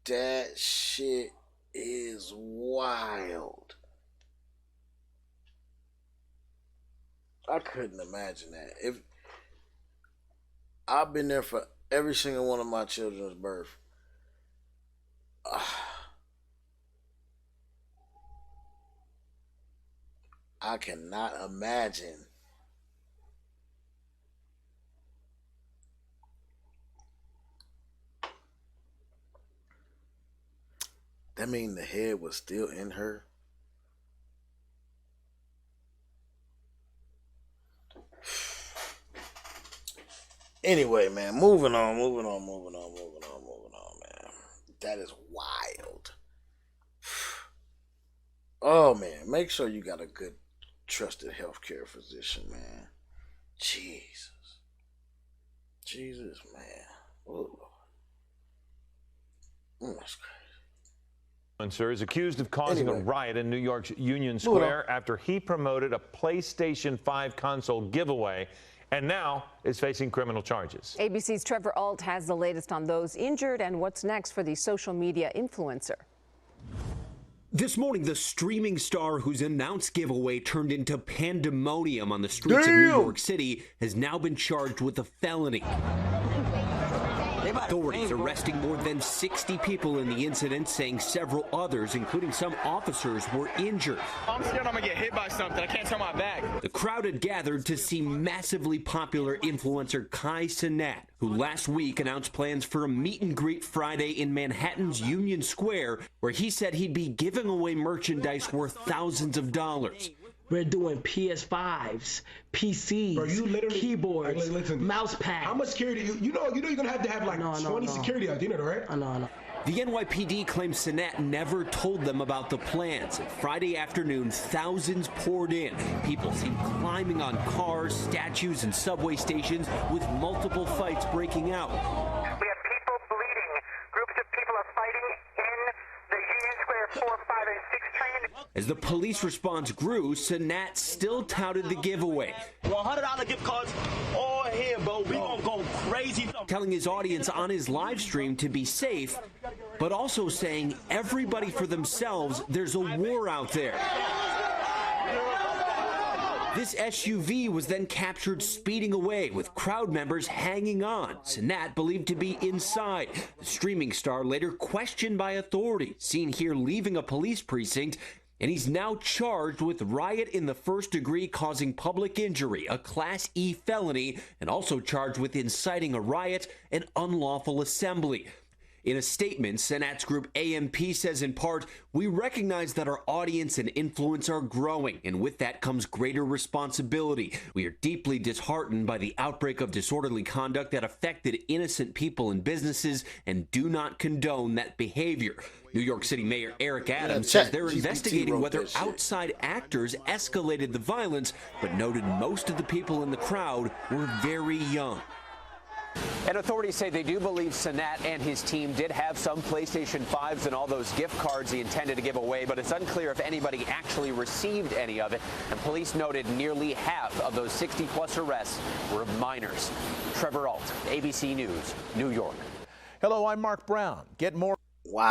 That shit is wild. I couldn't imagine that. If I've been there for every single one of my children's birth. I cannot imagine. That mean the head was still in her? Anyway, man, moving on, man. That is wild. Oh, man, make sure you got a good, trusted healthcare physician, man. Jesus, man. Oh. That's crazy. Is accused of causing a riot in New York's Union Square after he promoted a PlayStation 5 console giveaway and now is facing criminal charges. ABC's Trevor Ault has the latest on those injured and what's next for the social media influencer. This morning, the streaming star whose announced giveaway turned into pandemonium on the streets of New York City has now been charged with a felony. Authorities arresting more than 60 people in the incident, saying several others, including some officers, were injured. I'm scared I'm gonna get hit by something. I can't turn my back. The crowd had gathered to see massively popular influencer Cenat, who last week announced plans for a meet and greet Friday in Manhattan's Union Square, where he said he'd be giving away merchandise worth thousands of dollars. We're doing PS5s, PCs, bro, you literally, keyboards, mouse pads. How much security? You know you're gonna have like 20 security out there, right? I know. The NYPD claims Cenat never told them about the plans. Friday afternoon, thousands poured in. People seen climbing on cars, statues, and subway stations, with multiple fights breaking out. We have people bleeding. Groups of people are fighting in the Union Square 4, 5, and 6 train. As the police response grew, Cenat still touted the giveaway. $100 gift cards all here, bro. We gonna go crazy. Telling his audience on his live stream to be safe, but also saying everybody for themselves, there's a war out there. This SUV was then captured speeding away with crowd members hanging on. Cenat believed to be inside. The streaming star later questioned by authorities, seen here leaving a police precinct, and he's now charged with riot in the first degree causing public injury, a Class E felony, and also charged with inciting a riot and unlawful assembly. In a statement, Cenat's group AMP says in part, "We recognize that our audience and influence are growing, and with that comes greater responsibility. We are deeply disheartened by the outbreak of disorderly conduct that affected innocent people and businesses and do not condone that behavior." New York City Mayor Eric Adams says they're investigating whether outside actors escalated the violence, but noted most of the people in the crowd were very young. And authorities say they do believe Cenat and his team did have some PlayStation 5s and all those gift cards he intended to give away, but it's unclear if anybody actually received any of it. And police noted nearly half of those 60-plus arrests were minors. Trevor Ault, ABC News, New York. Hello, I'm Mark Brown. Get more. Wow.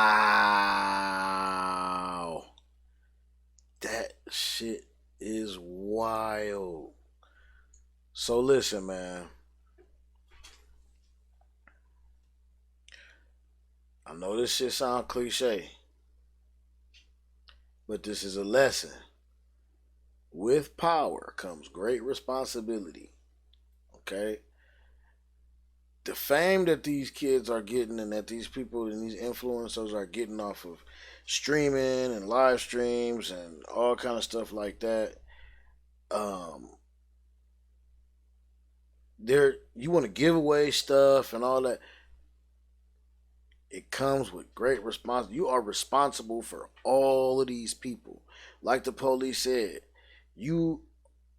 That shit is wild. So listen, man. I know this shit sound cliche, but this is a lesson. With power comes great responsibility. Okay? The fame that these kids are getting and that these people and these influencers are getting off of streaming and live streams and all kind of stuff like that, you want to give away stuff and all that. It comes with great responsibility. You are responsible for all of these people. Like the police said, you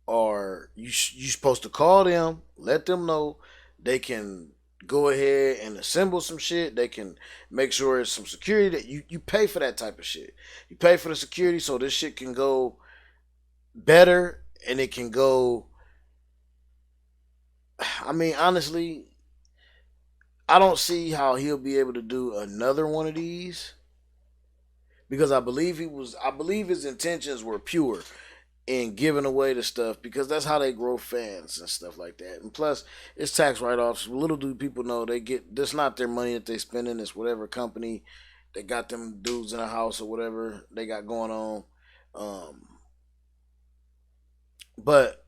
supposed to call them, let them know they can go ahead and assemble some shit. They can make sure it's some security that you pay for that type of shit. You pay for the security so this shit can go better and it can go. I mean, honestly, I don't see how he'll be able to do another one of these because I believe his intentions were pure in giving away the stuff because that's how they grow fans and stuff like that. And plus, it's tax write-offs. Little do people know that's not their money that they spending. It's whatever company they got them dudes in a house or whatever they got going on. But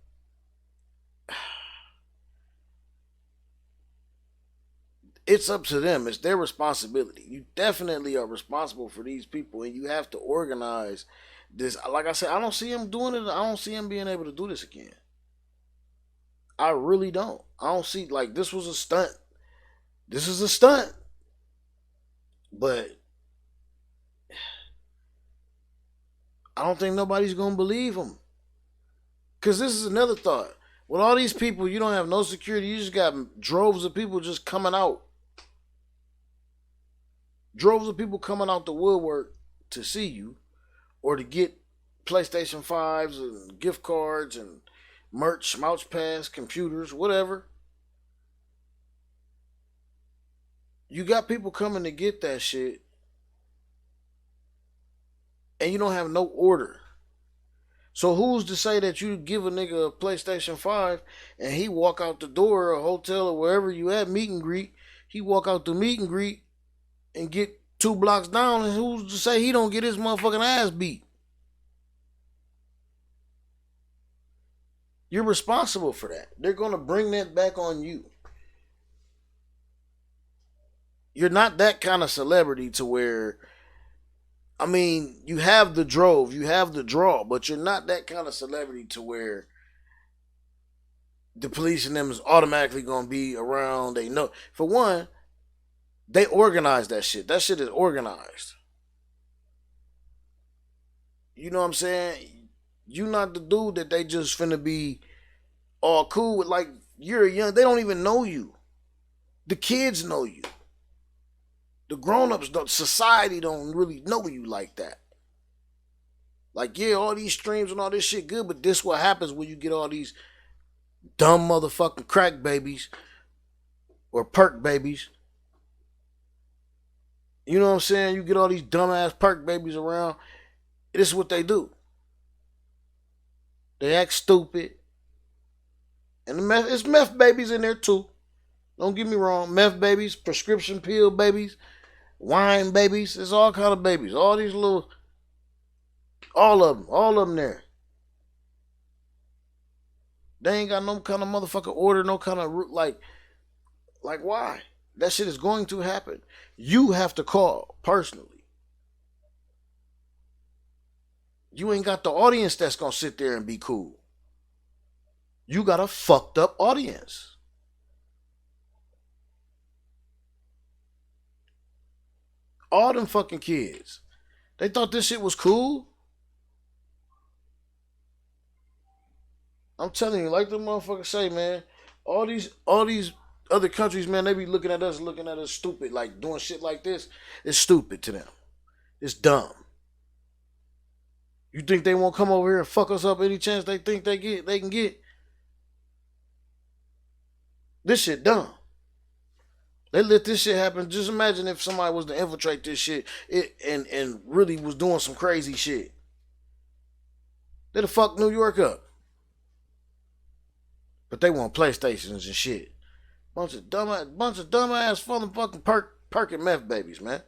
it's up to them. It's their responsibility. You definitely are responsible for these people, and you have to organize this. Like I said, I don't see him doing it. I don't see him being able to do this again. I really don't. I don't see, like, this was a stunt. This is a stunt. But I don't think nobody's going to believe him. Because this is another thought. With all these people, you don't have no security. You just got droves of people just coming out. Droves of people coming out the woodwork to see you or to get PlayStation 5s and gift cards and merch, mouse pads, computers, whatever. You got people coming to get that shit and you don't have no order. So who's to say that you give a nigga a PlayStation 5 and he walk out the door, a hotel or wherever you at, meet and greet, He walk out the meet and greet and get 2 blocks down, and who's to say he don't get his motherfucking ass beat? You're responsible for that. They're going to bring that back on you. You're not that kind of celebrity to where, I mean, you have the drove, you have the draw, but you're not that kind of celebrity to where the police and them is automatically going to be around. They know. For one, they organize that shit. That shit is organized. You know what I'm saying? You not the dude that they just finna be all cool with. Like, you're young. They don't even know you. The kids know you. The grown-ups, society don't really know you like that. Like, yeah, all these streams and all this shit good, but this what happens when you get all these dumb motherfucking crack babies or perk babies. You know what I'm saying? You get all these dumbass perk babies around. This is what they do. They act stupid. And it's meth babies in there too. Don't get me wrong. Meth babies, prescription pill babies, wine babies. It's all kind of babies. All these little, all of them there. They ain't got no kind of motherfucking order, no kind of like why? That shit is going to happen. You have to call personally. You ain't got the audience that's gonna sit there and be cool. You got a fucked up audience. All them fucking kids. They thought this shit was cool. I'm telling you, like the motherfuckers say, man, all these other countries, man, they be looking at us stupid, like doing shit like this. It's stupid to them. It's dumb. You think they won't come over here and fuck us up any chance they think they can get? This shit dumb. They let this shit happen. Just imagine if somebody was to infiltrate this shit and really was doing some crazy shit. They'd have fucked New York up. But they want PlayStations and shit. Bunch of dumbass fucking perk and meth babies, man.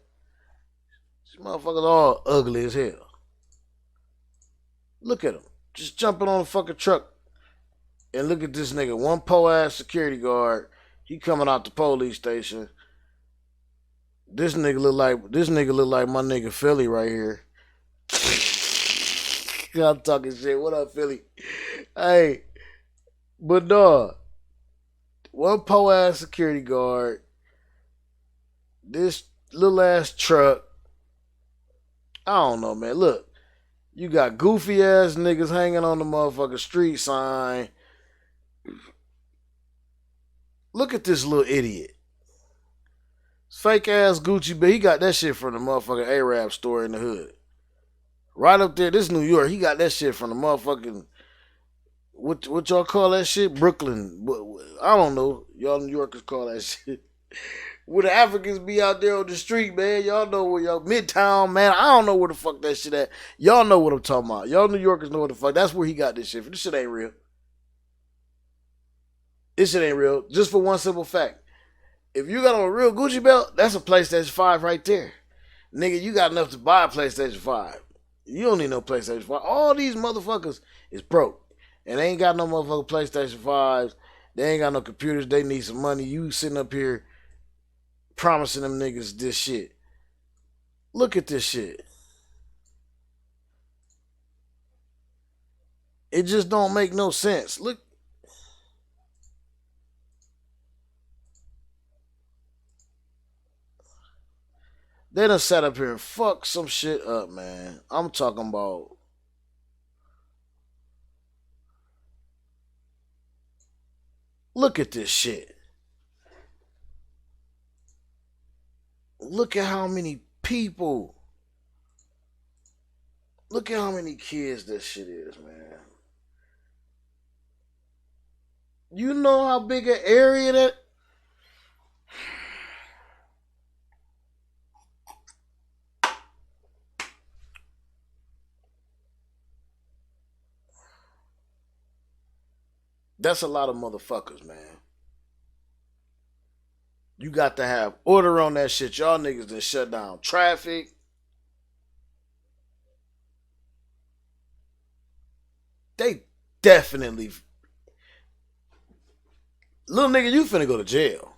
These motherfuckers all ugly as hell. Look at them. Just jumping on a fucking truck. And look at this nigga. One po-ass security guard. He coming out the police station. This nigga look like my nigga Philly right here. I'm talking shit. What up, Philly? Hey. But no. One po-ass security guard. This little ass truck. I don't know, man. Look. You got goofy ass niggas hanging on the motherfucking street sign. Look at this little idiot. Fake ass Gucci, but he got that shit from the motherfucking Arab store in the hood. Right up there, this is New York. He got that shit from the motherfucking, what y'all call that shit? Brooklyn. I don't know. Y'all New Yorkers call that shit. Where the Africans be out there on the street, man. Y'all know where y'all, Midtown, man. I don't know where the fuck that shit at. Y'all know what I'm talking about. Y'all New Yorkers know what the fuck. That's where he got this shit from. This shit ain't real. This shit ain't real. Just for one simple fact. If you got on a real Gucci belt, that's a PlayStation 5 right there. Nigga, you got enough to buy a PlayStation 5. You don't need no PlayStation 5. All these motherfuckers is broke. And they ain't got no motherfucking PlayStation 5s. They ain't got no computers. They need some money. You sitting up here promising them niggas this shit. Look at this shit. It just don't make no sense. Look. They done sat up here and fucked some shit up, man. I'm talking about. Look at this shit. Look at how many people. Look at how many kids this shit is, man. You know how big an area that. That's a lot of motherfuckers, man. You got to have order on that shit. Y'all niggas done shut down traffic. They definitely... Little nigga, you finna go to jail.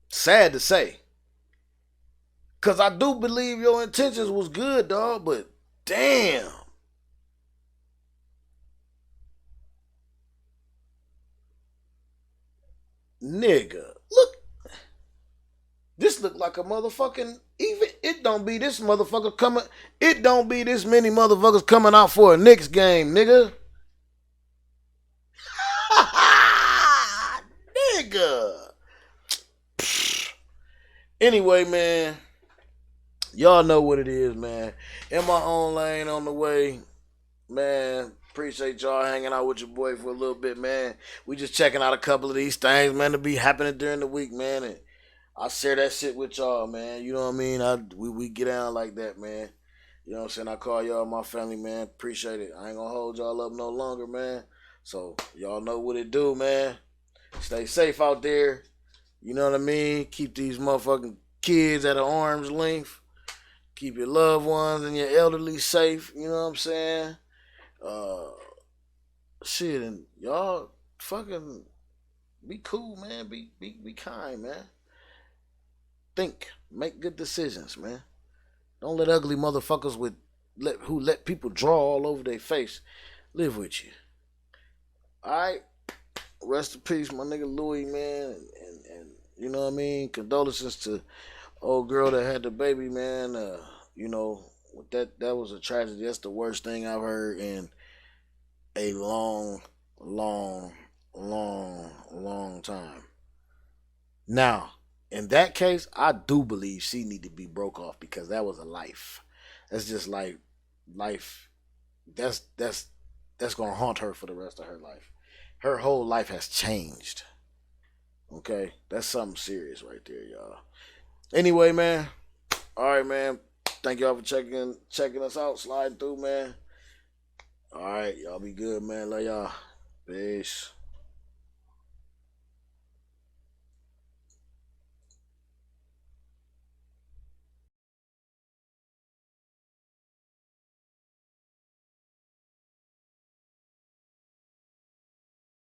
Sad to say. Because I do believe your intentions was good, dog, but damn. Nigga, look. This look like a motherfucking... Even it don't be this motherfucker coming... It don't be this many motherfuckers coming out for a Knicks game, nigga. Nigga. Anyway, man. Y'all know what it is, man. In my own lane on the way. Man, appreciate y'all hanging out with your boy for a little bit, man. We just checking out a couple of these things, man, to be happening during the week, man. And I share that shit with y'all, man. You know what I mean? We get down like that, man. You know what I'm saying? I call y'all my family, man. Appreciate it. I ain't gonna hold y'all up no longer, man. So, y'all know what it do, man. Stay safe out there. You know what I mean? Keep these motherfucking kids at an arm's length. Keep your loved ones and your elderly safe. You know what I'm saying? Shit, and y'all fucking be cool, man. Be kind, man. Think. Make good decisions, man. Don't let ugly motherfuckers who let people draw all over their face live with you. Alright? Rest in peace, my nigga Louis, man. And you know what I mean? Condolences to old girl that had the baby, man. You know, that was a tragedy. That's the worst thing I've heard in a long time. Now, in that case, I do believe she need to be broke off because that was a life. That's just like life. That's gonna haunt her for the rest of her life. Her whole life has changed. Okay? That's something serious right there, y'all. Anyway, man. Alright, man. Thank y'all for checking us out. Sliding through, man. Alright, y'all be good, man. Love y'all. Peace.